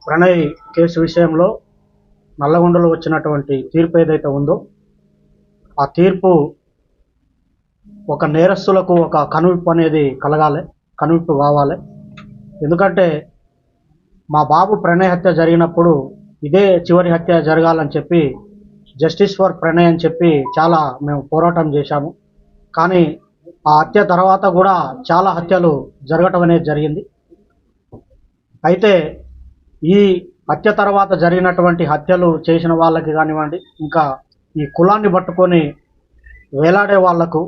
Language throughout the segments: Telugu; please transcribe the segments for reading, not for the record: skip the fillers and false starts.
ప్రణయ్ కేసు విషయంలో నల్లగొండలో వచ్చినటువంటి తీర్పు ఏదైతే ఉందో ఆ తీర్పు ఒక నేరస్తులకు ఒక కనువిప్పు అనేది కలగాలి, కనువిప్పు కావాలి. ఎందుకంటే మా బాబు ప్రణయ్ హత్య జరిగినప్పుడు ఇదే చివరి హత్య జరగాలని చెప్పి జస్టిస్ ఫర్ ప్రణయ్ అని చెప్పి చాలా మేము పోరాటం చేశాము. కానీ ఆ హత్య తర్వాత కూడా చాలా హత్యలు జరగటం అనేది జరిగింది. అయితే ఈ హత్య తర్వాత జరిగినటువంటి హత్యలు చేసిన వాళ్ళకి కానివ్వండి, ఇంకా ఈ కులాన్ని పట్టుకొని వేలాడే వాళ్లకు,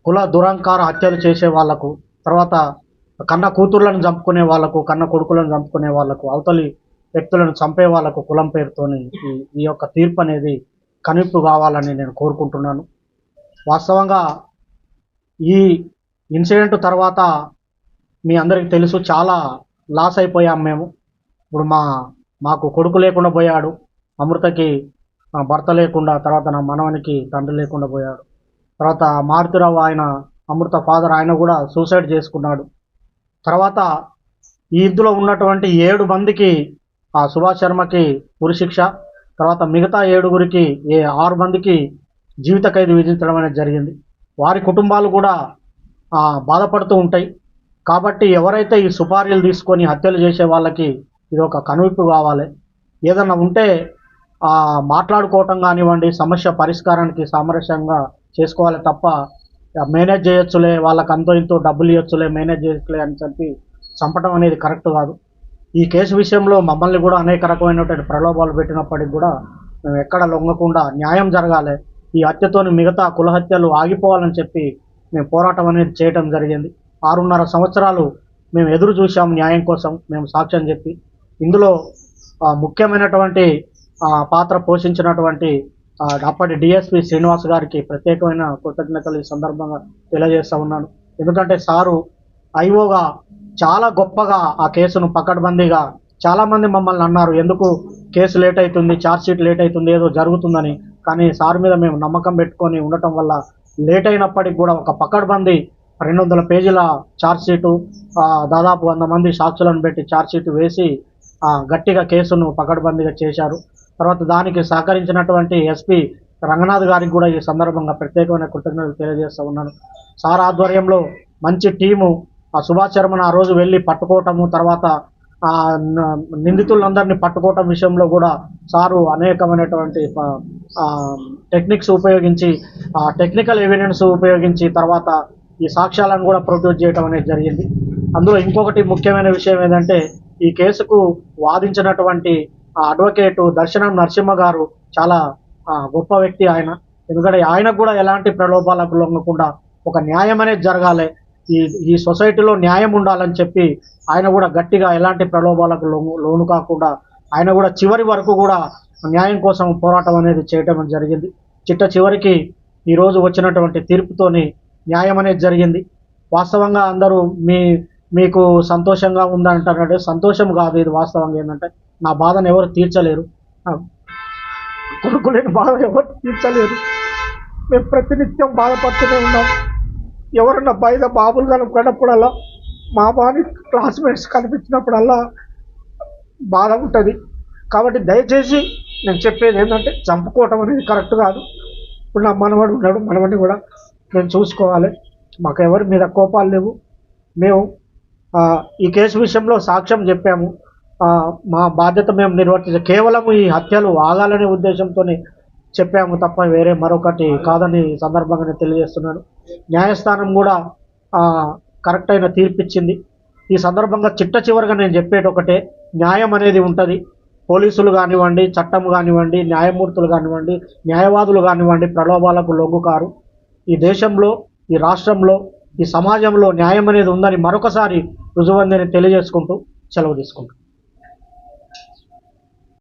కుల దురంకార హత్యలు చేసే వాళ్లకు, తర్వాత కన్న కూతుర్లను చంపుకునే వాళ్లకు, కన్న కొడుకులను చంపుకునే వాళ్లకు, అవతలి వ్యక్తులను చంపే వాళ్లకు కులం పేరుతోని ఈ యొక్క తీర్పు అనేది కనువిప్పు కావాలని నేను కోరుకుంటున్నాను. వాస్తవంగా ఈ ఇన్సిడెంట్ తర్వాత మీ అందరికీ తెలుసు, చాలా లాస్ అయిపోయాం మేము. ఇప్పుడు మాకు కొడుకు లేకుండా పోయాడు, అమృతకి భర్త లేకుండా, తర్వాత నా మనవనికి తండ్రి లేకుండా పోయాడు. తర్వాత మారుతిరావు ఆయన అమృత ఫాదర్ ఆయన కూడా సూసైడ్ చేసుకున్నాడు. తర్వాత ఈ ఇందులో ఉన్నటువంటి 7 మందికి సుభాష్ శర్మకి ఉరిశిక్ష, తర్వాత మిగతా 7గురికి 6 మందికి జీవిత ఖైదు విధించడం అనేది జరిగింది. వారి కుటుంబాలు కూడా బాధపడుతూ ఉంటాయి. కాబట్టి ఎవరైతే ఈ సుపారీలు తీసుకొని హత్యలు చేసే వాళ్ళకి ఇది ఒక కనువిప్పు కావాలి. ఏదన్నా ఉంటే మాట్లాడుకోవటం కానివ్వండి, సమస్య పరిష్కారానికి సామరస్యంగా చేసుకోవాలి తప్ప మేనేజ్ చేయొచ్చులే, వాళ్ళకి అంతో ఇంతో డబ్బులు ఇవ్వచ్చులే, మేనేజ్ చేయొచ్చులే అని చెప్పి చంపడం అనేది కరెక్ట్ కాదు. ఈ కేసు విషయంలో మమ్మల్ని కూడా అనేక రకమైనటువంటి ప్రలోభాలు పెట్టినప్పటికి కూడా మేము ఎక్కడ లొంగకుండా న్యాయం జరగాలి, ఈ హత్యతోని మిగతా కుల హత్యలు ఆగిపోవాలని చెప్పి మేము పోరాటం అనేది చేయటం జరిగింది. 6.5 సంవత్సరాలు మేము ఎదురు చూసాం న్యాయం కోసం, మేము సాక్ష్యం చెప్పి. ఇందులో ముఖ్యమైనటువంటి పాత్ర పోషించినటువంటి అప్పటి డిఎస్పి శ్రీనివాస్ గారికి ప్రత్యేకమైన కృతజ్ఞతలు ఈ సందర్భంగా తెలియజేస్తూ ఉన్నాను. ఎందుకంటే సారు ఐఓగా చాలా గొప్పగా ఆ కేసును పకడ్బందీగా, చాలామంది మమ్మల్ని అన్నారు ఎందుకు కేసు లేట్ అవుతుంది, ఛార్జ్షీట్ లేట్ అవుతుంది, ఏదో జరుగుతుందని. కానీ సార్ మీద మేము నమ్మకం పెట్టుకొని ఉండటం వల్ల లేట్ అయినప్పటికి కూడా ఒక పకడ్బందీ 200 పేజీల ఛార్జ్షీటు, దాదాపు 100 మంది సాక్షులను పెట్టి ఛార్జ్షీట్ వేసి గట్టిగా కేసును పకడ్బందీగా చేశారు. తర్వాత దానికి సహకరించినటువంటి ఎస్పీ రంగనాథ్ గారికి కూడా ఈ సందర్భంగా ప్రత్యేకమైన కృతజ్ఞతలు తెలియజేస్తూ ఉన్నాను. సార్ ఆధ్వర్యంలో మంచి టీము సుభాష్ శర్మను ఆ రోజు వెళ్ళి పట్టుకోవటము, తర్వాత నిందితులందరినీ పట్టుకోవటం విషయంలో కూడా సారు అనేకమైనటువంటి టెక్నిక్స్ ఉపయోగించి, టెక్నికల్ ఎవిడెన్స్ ఉపయోగించి తర్వాత ఈ సాక్ష్యాలను కూడా ప్రొడ్యూస్ చేయడం అనేది జరిగింది. అందులో ఇంకొకటి ముఖ్యమైన విషయం ఏంటంటే ఈ కేసుకు వాదించినటువంటి అడ్వకేటు దర్శనం నరసింహ గారు చాలా గొప్ప వ్యక్తి ఆయన. ఎందుకంటే ఆయనకు కూడా ఎలాంటి ప్రలోభాలకు లొంగకుండా ఒక న్యాయం అనేది జరగాలి, ఈ సొసైటీలో న్యాయం ఉండాలని చెప్పి ఆయన కూడా గట్టిగా ఎలాంటి ప్రలోభాలకు లోను కాకుండా ఆయన కూడా చివరి వరకు కూడా న్యాయం కోసం పోరాటం అనేది చేయటం జరిగింది. చివరికి ఈరోజు వచ్చినటువంటి తీర్పుతోని న్యాయం అనేది జరిగింది. వాస్తవంగా అందరూ మీకు సంతోషంగా ఉందంటారంటే సంతోషం కాదు, ఇది వాస్తవంగా ఏంటంటే నా బాధను ఎవరు తీర్చలేరు, కొడుకు లేని బాధ ఎవరు తీర్చలేరు. మేము ప్రతినిత్యం బాధపడుతూనే ఉన్నాం. ఎవరన్నా బయట బాబులు కనుక్కున్నప్పుడల్లా, మా బాని క్లాస్మేట్స్ కనిపించినప్పుడల్లా బాధ ఉంటుంది. కాబట్టి దయచేసి నేను చెప్పేది ఏంటంటే చంపుకోవటం అనేది కరెక్ట్ కాదు. ఇప్పుడు నా మనవడు ఉన్నాడు, మనవడిని కూడా మేము చూసుకోవాలి. మాకు ఎవరి మీద కోపాలు లేవు. మేము ఈ కేసు విషయంలో సాక్ష్యం చెప్పాము, మా బాధ్యత మేము నిర్వర్తించాము. కేవలం ఈ హత్యలు ఆగాలనే ఉద్దేశంతోనే చెప్పాము తప్ప వేరే మరొకటి కాదని సందర్భంగా నేను తెలియజేస్తున్నాను. న్యాయస్థానం కూడా కరెక్ట్ అయిన తీర్పిచ్చింది. ఈ సందర్భంగా చివరిగా నేను చెప్పేది ఒకటే, న్యాయం అనేది ఉంటుంది. పోలీసులు కానివ్వండి, చట్టం కానివ్వండి, న్యాయమూర్తులు కానివ్వండి, న్యాయవాదులు కానివ్వండి ప్రలోభాలకు లొంగుకారు. ఈ దేశంలో, ఈ రాష్ట్రంలో, ఈ సమాజంలో న్యాయం అనేది ఉందని మరొకసారి రుజువందని తెలియజేసుకుంటూ సెలవు తీసుకుంటాం.